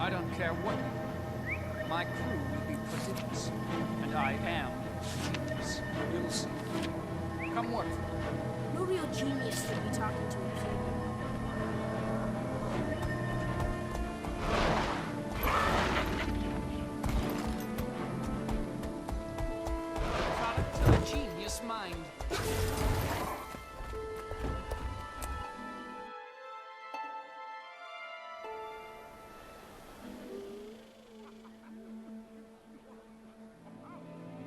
I don't care what you do. My crew will be prodigious, and I am genius. You'll see. Come work for me. No real genius should be talking to a kid. Product of a genius mind.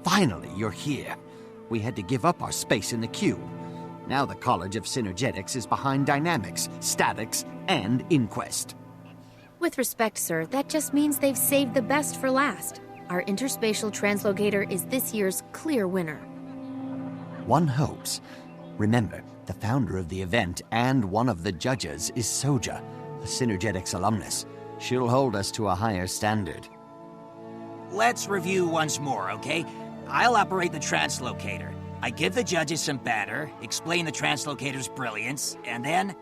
Finally, you're here. We had to give up our space in the queue. Now the College of Synergetics is behind Dynamics, Statics, and Inquest. With respect, sir, that just means they've saved the best for last. Our interspatial translocator is this year's clear winner. One hopes. Remember, the founder of the event and one of the judges is Soja, a Synergetics alumnus. She'll hold us to a higher standard. Let's review once more, okay? I'll operate the translocator. I give the judges some batter, explain the translocator's brilliance, and then...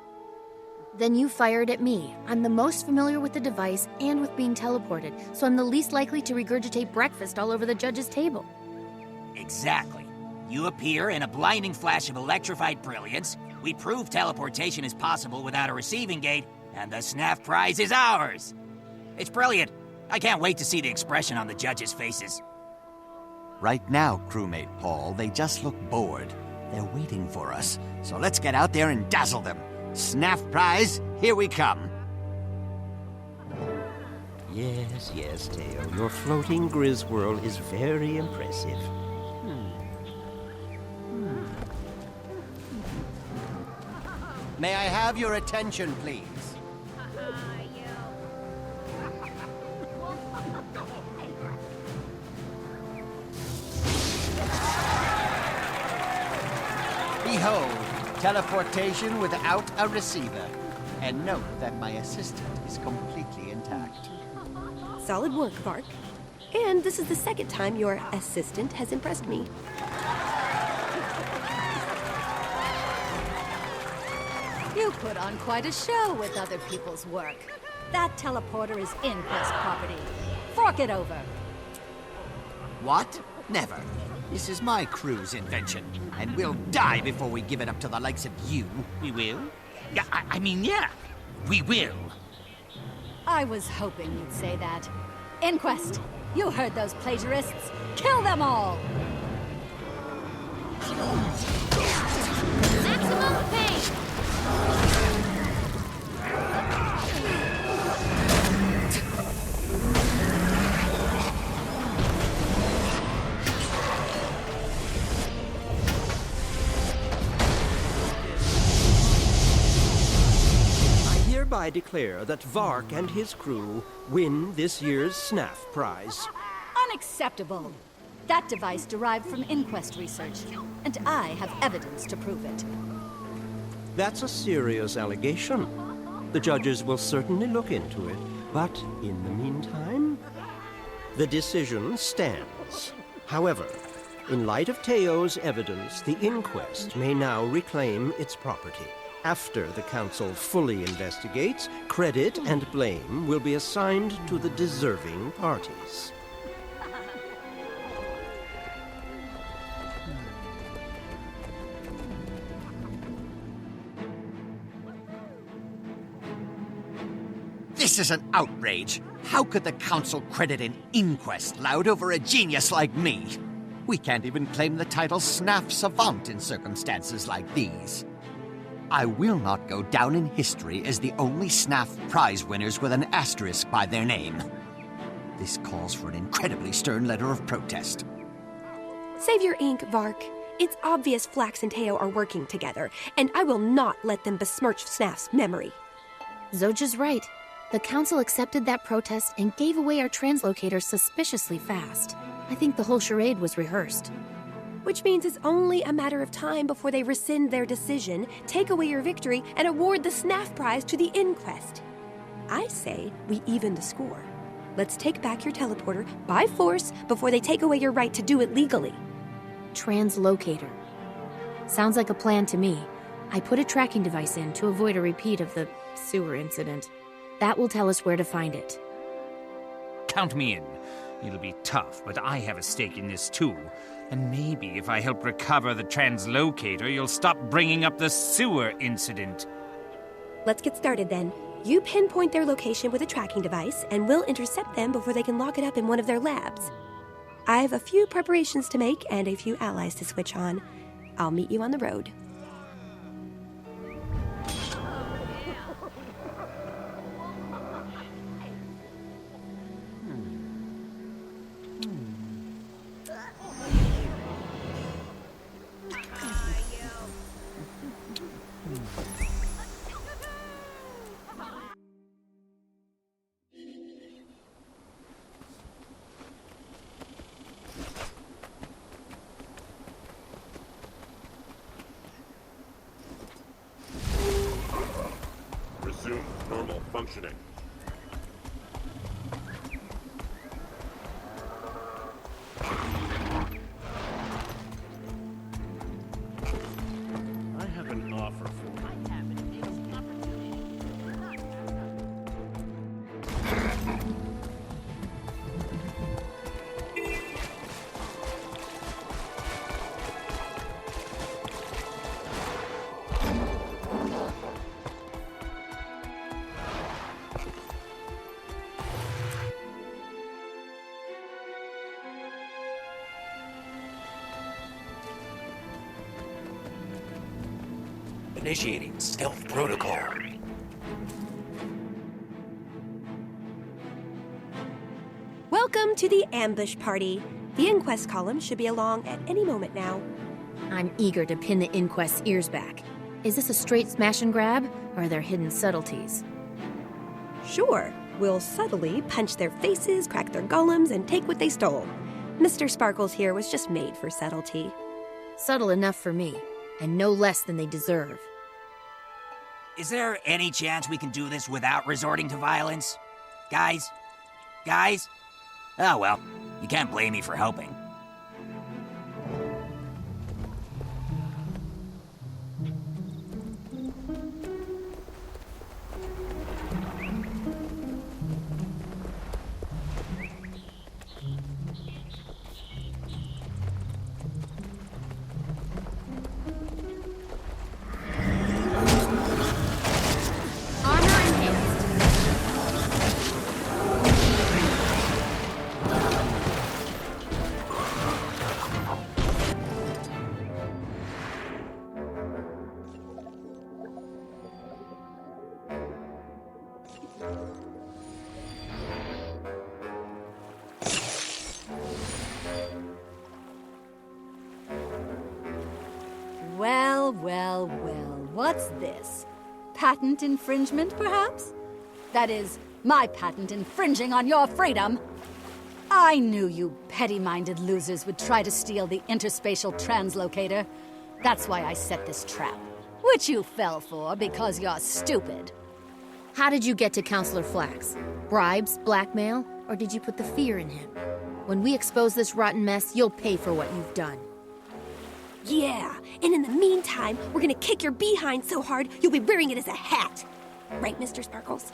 Then you fired at me. I'm the most familiar with the device and with being teleported, so I'm the least likely to regurgitate breakfast all over the judge's table. Exactly. You appear in a blinding flash of electrified brilliance, we prove teleportation is possible without a receiving gate, and the SNAF prize is ours! It's brilliant! I can't wait to see the expression on the judges' faces. Right now, crewmate Paul, they just look bored. They're waiting for us, so let's get out there and dazzle them. SNAF prize, here we come. Yes, yes, Teo. Your floating Griswirl is very impressive. May I have your attention, please? Behold, teleportation without a receiver. And note that my assistant is completely intact. Solid work, Vark. And this is the second time your assistant has impressed me. You put on quite a show with other people's work. That teleporter is Inquest property. Fork it over. What? Never. This is my crew's invention, and we'll die before we give it up to the likes of you. We will? Yeah, I mean, yeah. We will. I was hoping you'd say that. Inquest, you heard those plagiarists. Kill them all! Maximum pain! I declare that Vark and his crew win this year's SNAF prize. Unacceptable! That device derived from Inquest research, and I have evidence to prove it. That's a serious allegation. The judges will certainly look into it, but in the meantime, the decision stands. However, in light of Teo's evidence, the Inquest may now reclaim its property. After the Council fully investigates, credit and blame will be assigned to the deserving parties. This is an outrage. How could the Council credit an Inquest Loud over a genius like me? We can't even claim the title SNAF Savant in circumstances like these. I will not go down in history as the only SNAF prize winners with an asterisk by their name. This calls for an incredibly stern letter of protest. Save your ink, Vark. It's obvious Flax and Teo are working together, and I will not let them besmirch Snaf's memory. Zoja's right. The Council accepted that protest and gave away our translocator suspiciously fast. I think the whole charade was rehearsed. Which means it's only a matter of time before they rescind their decision, take away your victory, and award the SNAF prize to the Inquest. I say we even the score. Let's take back your teleporter by force before they take away your right to do it legally. Translocator. Sounds like a plan to me. I put a tracking device in to avoid a repeat of the sewer incident. That will tell us where to find it. count me in. It'll be tough, but I have a stake in this too. And maybe if I help recover the translocator, you'll stop bringing up the sewer incident. Let's get started then. You pinpoint their location with a tracking device, and we'll intercept them before they can lock it up in one of their labs. I've a few preparations to make and a few allies to switch on. I'll meet you on the road. Resume normal functioning. I have an offer for you. Initiating stealth protocol. Welcome to the ambush party. The inquest column should be along at any moment now. I'm eager to pin the inquest's ears back. Is this a straight smash and grab, or are there hidden subtleties? Sure, we'll subtly punch their faces, crack their golems, and take what they stole. Mr. Sparkles here was just made for subtlety. Subtle enough for me, and no less than they deserve. Is there any chance we can do this without resorting to violence? Guys? Guys? Oh well, you can't blame me for hoping. Well, what's this? Patent infringement, perhaps? That is, my patent infringing on your freedom. I knew you petty-minded losers would try to steal the interspatial translocator. That's why I set this trap, which you fell for because you're stupid. How did you get to Counselor Flax? Bribes, blackmail, or did you put the fear in him? When we expose this rotten mess, you'll pay for what you've done. Yeah, and in the meantime, we're gonna kick your behind so hard you'll be wearing it as a hat. Right, Mr. Sparkles?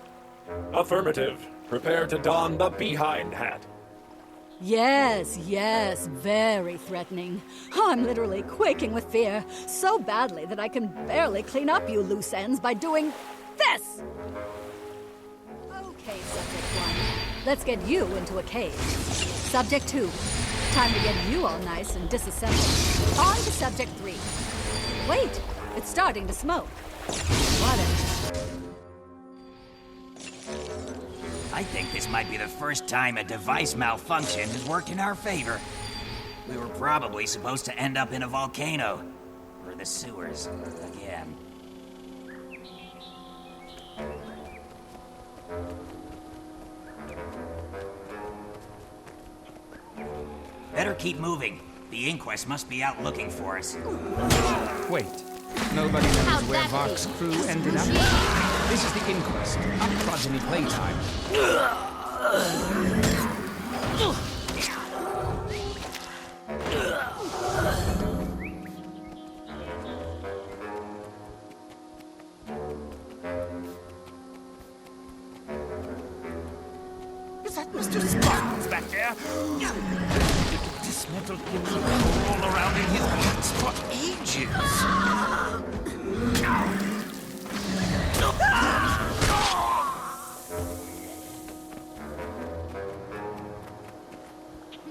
Affirmative. Prepare to don the behind hat. Yes, very threatening. I'm literally quaking with fear, so badly that I can barely clean up you loose ends by doing this! Okay, Subject 1, let's get you into a cage. Subject 2, time to get you all nice and disassembled. On to Subject 3. Wait, it's starting to smoke. Whatever. I think this might be the first time a device malfunction has worked in our favor. We were probably supposed to end up in a volcano. Or the sewers, again. Better keep moving. The inquest must be out looking for us. Wait, nobody knows where Vark's crew ended up? This is the inquest, not progeny playtime. Is that Mr. Sparkles back there! Dismantled him all around in his guts for ages!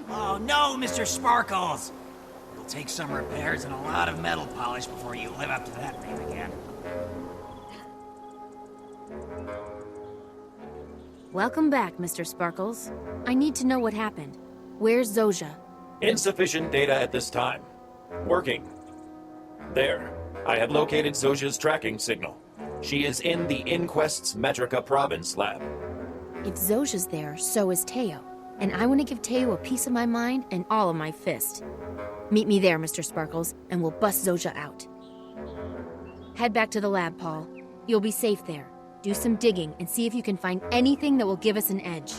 Oh no, Mr. Sparkles! It'll take some repairs and a lot of metal polish before you live up to that name again. Welcome back, Mr. Sparkles. I need to know what happened. Where's Zojia? Insufficient data at this time. Working. There. I have located Zojia's tracking signal. She is in the Inquest's Metrica Province lab. If Zojia's there, so is Teo. And I want to give Teo a piece of my mind and all of my fist. Meet me there, Mr. Sparkles, and we'll bust Zojia out. Head back to the lab, Paul. You'll be safe there. Do some digging and see if you can find anything that will give us an edge.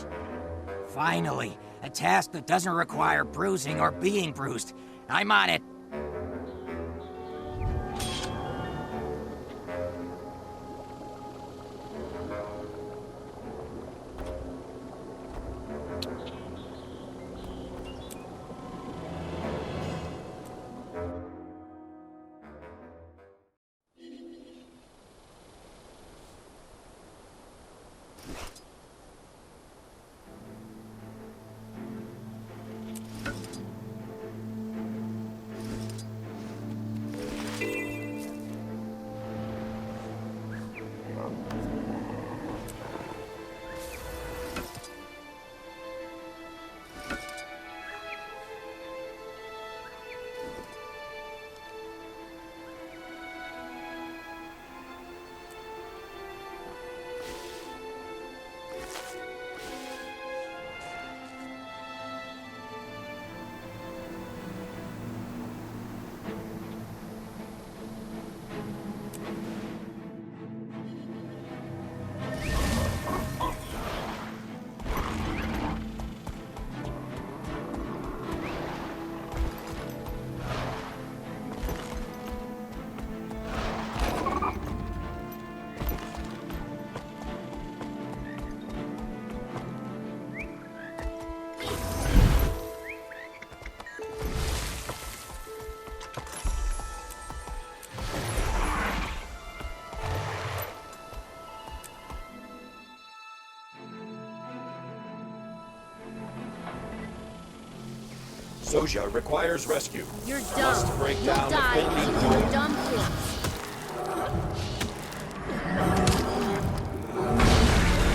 Finally, a task that doesn't require bruising or being bruised. I'm on it. Zojia requires rescue. You're dumb. Must break You'll down the die building for door. doing dumb things.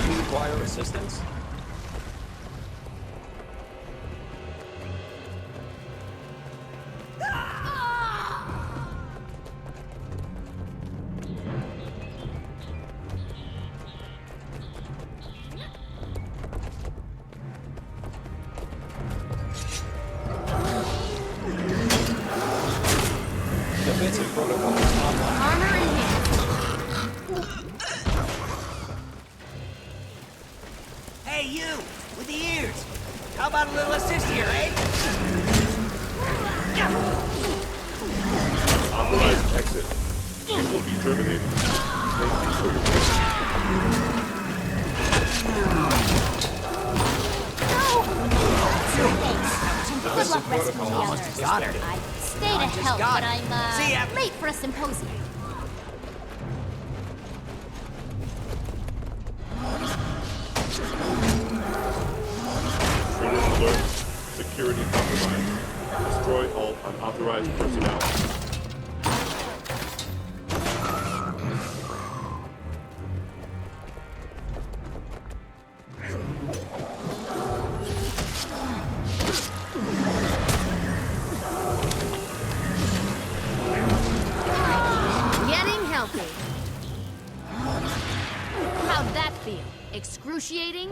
Do you require assistance? Defensive protocols online. Armor in hand. Hey, you! With the ears! How about a little assist here, eh? Authorized exit. You will be terminated. Thank you for your patience. Good luck rescuing the others. Got her. I stay to help, got but it. See ya. I'm late for a symposium. Trigger alert. Security compromised. Destroy all unauthorized personnel. Getting healthy. How'd that feel? Excruciating?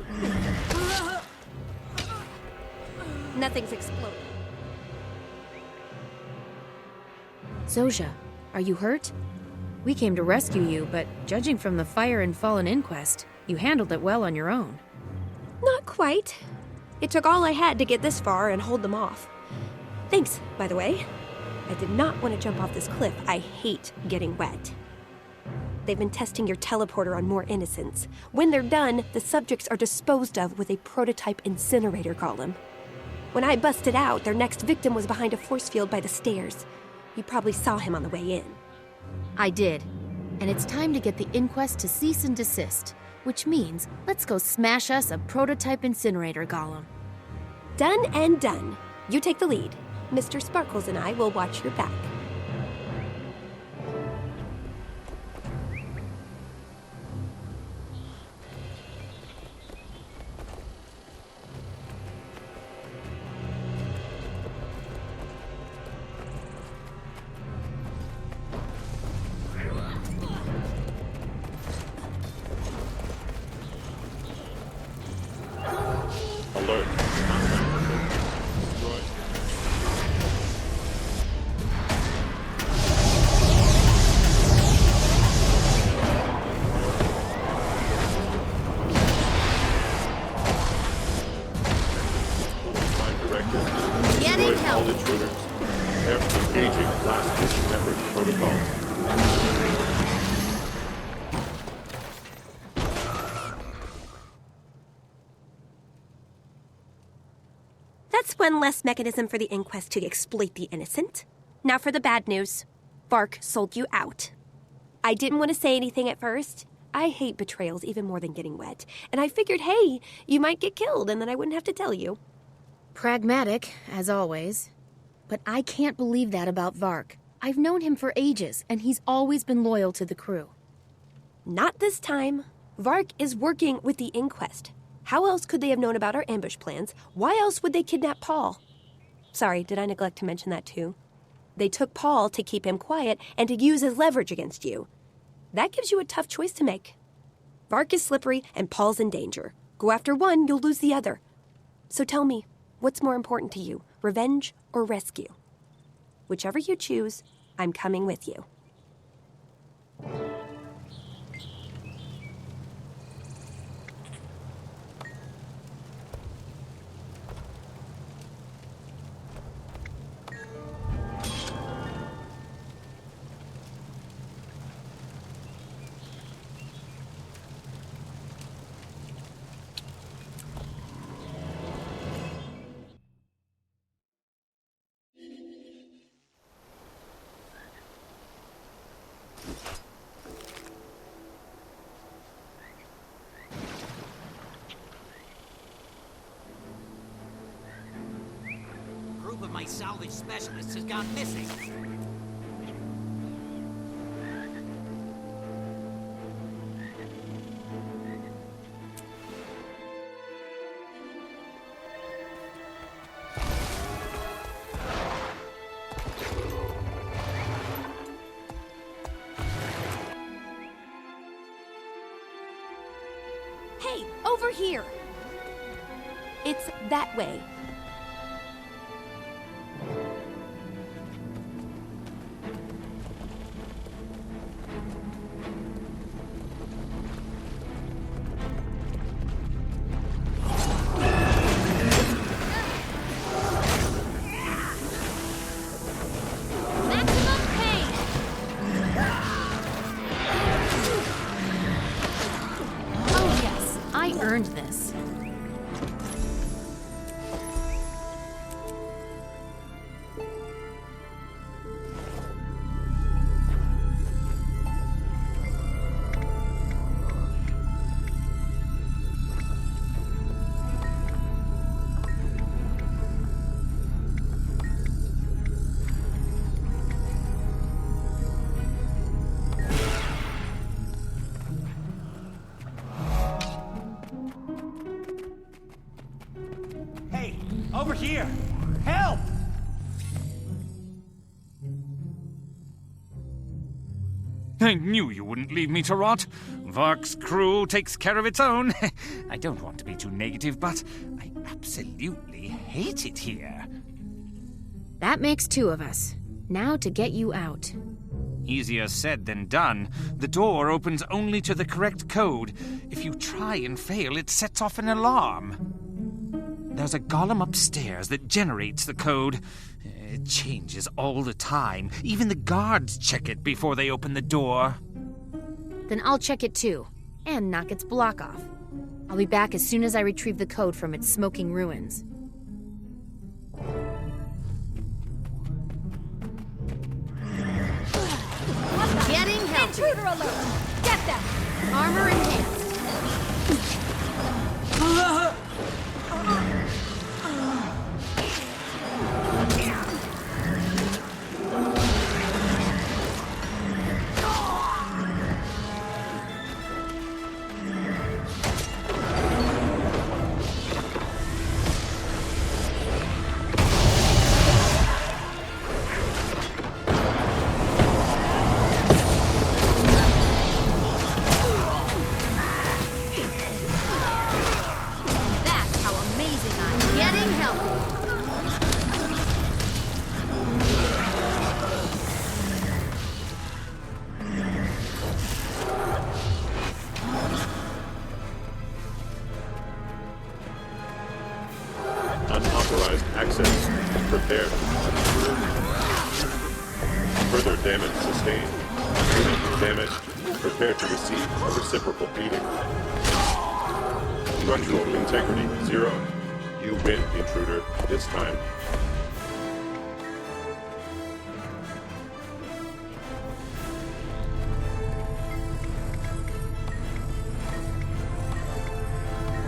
Nothing's exploded. Zojia, are you hurt? We came to rescue you, but judging from the fire and fallen inquest, you handled it well on your own. Not quite. It took all I had to get this far and hold them off. Thanks, by the way. I did not want to jump off this cliff. I hate getting wet. They've been testing your teleporter on more innocents. When they're done, the subjects are disposed of with a prototype incinerator golem. When I busted out, their next victim was behind a force field by the stairs. You probably saw him on the way in. I did. And it's time to get the inquest to cease and desist, which means let's go smash us a prototype incinerator golem. Done and done. You take the lead. Mr. Sparkles and I will watch your back. Alert. Destroyed. My directive is to Getting destroy all help. intruders. Engaging last mission effort protocol. That's one less mechanism for the inquest to exploit the innocent. Now for the bad news. Vark sold you out. I didn't want to say anything at first. I hate betrayals even more than getting wet. And I figured, hey, you might get killed and then I wouldn't have to tell you. Pragmatic, as always. But I can't believe that about Vark. I've known him for ages, and he's always been loyal to the crew. Not this time. Vark is working with the inquest. How else could they have known about our ambush plans? Why else would they kidnap Paul? Sorry, did I neglect to mention that too? They took Paul to keep him quiet and to use as leverage against you. That gives you a tough choice to make. Vark is slippery and Paul's in danger. Go after one, you'll lose the other. So tell me, what's more important to you, revenge or rescue? Whichever you choose, I'm coming with you. Group of my salvage specialists has gone missing. Hey, over here! It's that way. Maximum pain. Oh yes, I earned this. Hey, over here! Help! I knew you wouldn't leave me to rot. Vark's crew takes care of its own. I don't want to be too negative, but I absolutely hate it here. That makes two of us. Now to get you out. Easier said than done. The door opens only to the correct code. If you try and fail, it sets off an alarm. There's a golem upstairs that generates the code. It changes all the time. Even the guards check it before they open the door. Then I'll check it too, and knock its block off. I'll be back as soon as I retrieve the code from its smoking ruins. Getting healthy. Intruder alert! Get them! Armor enhanced. That's how amazing I am. Getting healthy. Unauthorized access. Prepare. Further damage sustained. Unit damaged. Prepare to receive a reciprocal beating. Structural integrity 0. You win, intruder, this time.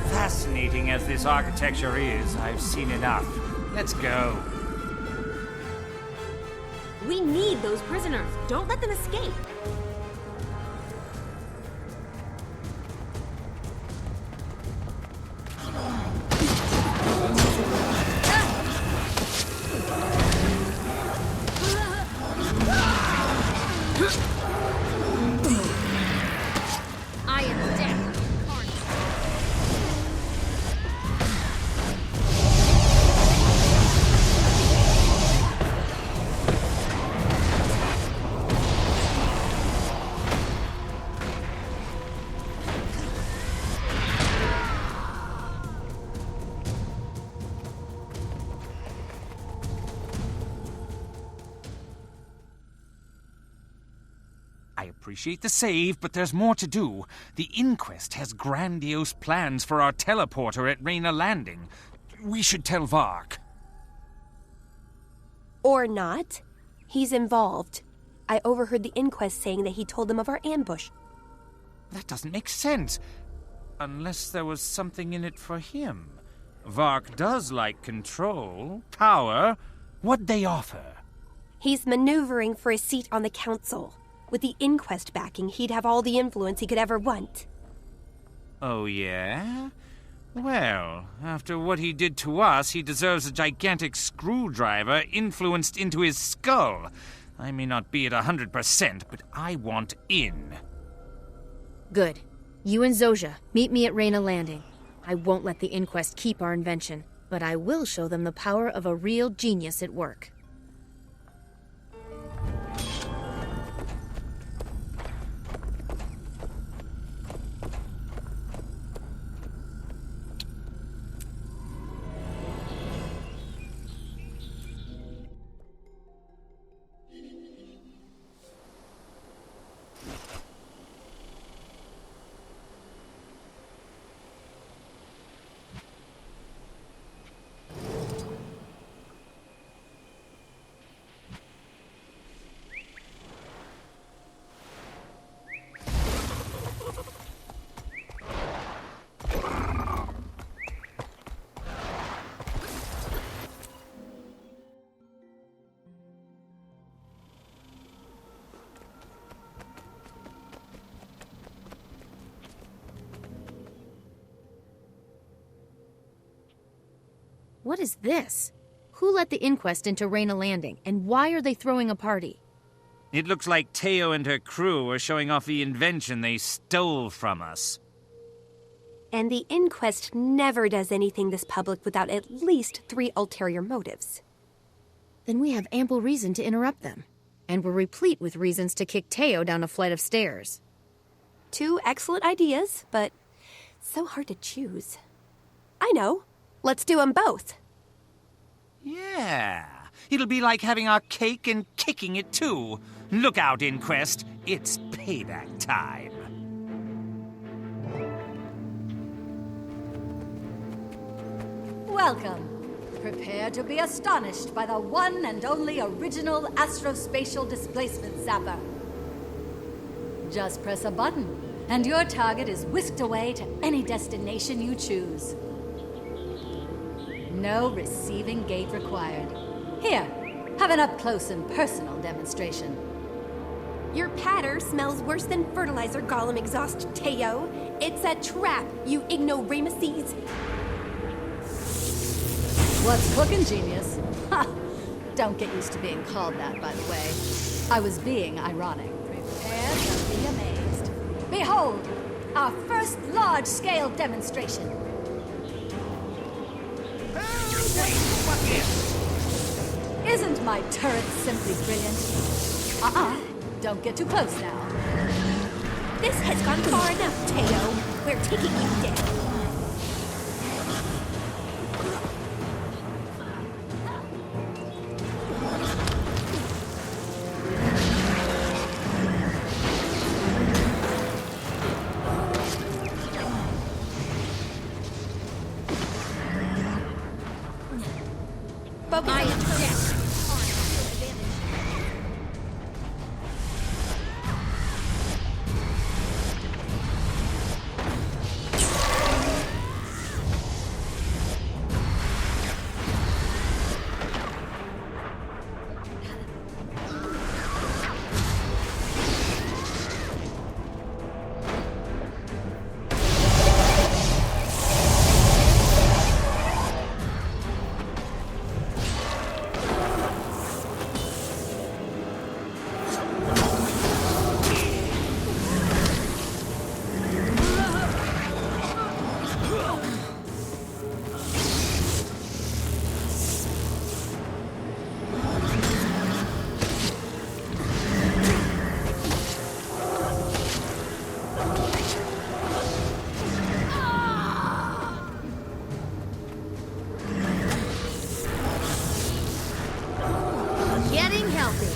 Fascinating as this architecture is, I've seen enough. Let's go. We need those prisoners. Don't let them escape. I am dead. I appreciate the save, but there's more to do. The Inquest has grandiose plans for our teleporter at Reyna Landing. We should tell Vark. Or not. He's involved. I overheard the Inquest saying that he told them of our ambush. That doesn't make sense. Unless there was something in it for him. Vark does like control, power. What'd they offer? He's maneuvering for a seat on the council. With the Inquest backing, he'd have all the influence he could ever want. Oh, yeah? Well, after what he did to us, he deserves a gigantic screwdriver influenced into his skull. I may not be at 100%, but I want in. Good. You and Zojia, meet me at Reyna Landing. I won't let the Inquest keep our invention, but I will show them the power of a real genius at work. What is this? Who let the Inquest into Reyna Landing, and why are they throwing a party? It looks like Teo and her crew are showing off the invention they stole from us. And the Inquest never does anything this public without at least 3 ulterior motives. Then we have ample reason to interrupt them. And we're replete with reasons to kick Teo down a flight of stairs. 2 excellent ideas, but so hard to choose. I know. Let's do them both. Yeah. It'll be like having our cake and kicking it too. Look out, Inquest. It's payback time. Welcome. Prepare to be astonished by the one and only original astrospatial displacement zapper. Just press a button, and your target is whisked away to any destination you choose. No receiving gate required. Here, have an up-close and personal demonstration. Your patter smells worse than fertilizer golem exhaust, Teo. It's a trap, you ignoramuses. What's cooking, genius? Ha! Don't get used to being called that, by the way. I was being ironic. Prepare to be amazed. Behold, our first large-scale demonstration. Isn't my turret simply brilliant? Don't get too close now. This has gone far enough, Teo. We're taking you down. Focus on the turret. Getting healthy.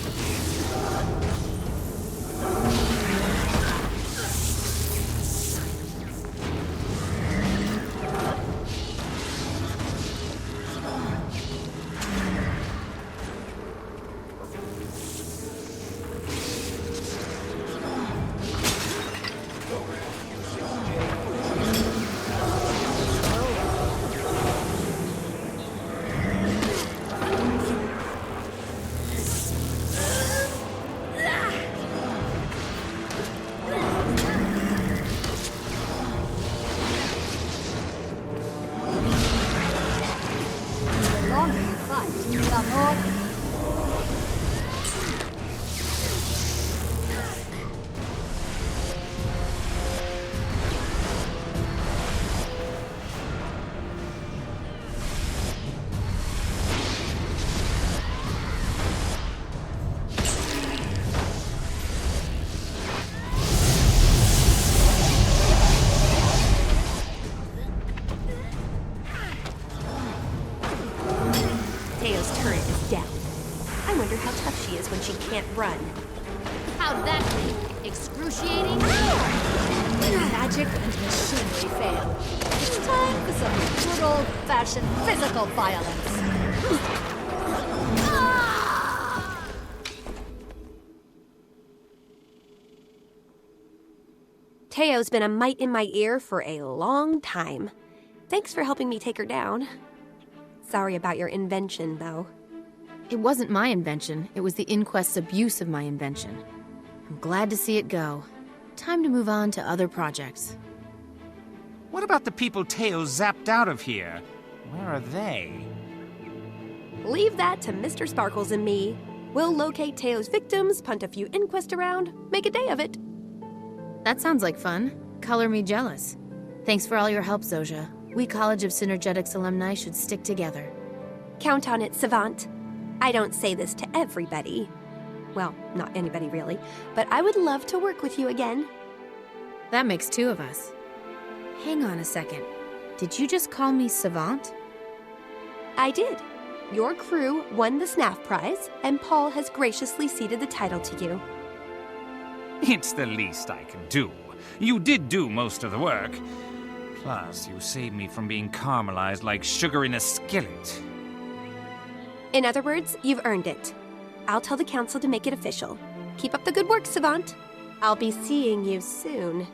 Teo's turret is down. I wonder how tough she is when she can't run. How'd that be? Excruciating? Magic and machinery fail. It's time for some good old-fashioned physical violence. Teo's been a mite in my ear for a long time. Thanks for helping me take her down. Sorry about your invention, though. It wasn't my invention. It was the Inquest's abuse of my invention. I'm glad to see it go. Time to move on to other projects. What about the people Teo zapped out of here? Where are they? Leave that to Mr. Sparkles and me. We'll locate Teo's victims, punt a few inquests around, make a day of it. That sounds like fun. Color me jealous. Thanks for all your help, Zojia. We College of Synergetics alumni should stick together. Count on it, Savant. I don't say this to everybody. Well, not anybody really, but I would love to work with you again. That makes two of us. Hang on a second. Did you just call me Savant? I did. Your crew won the SNAF prize, and Paul has graciously ceded the title to you. It's the least I can do. You did do most of the work. Plus, you saved me from being caramelized like sugar in a skillet. In other words, you've earned it. I'll tell the council to make it official. Keep up the good work, Savant. I'll be seeing you soon.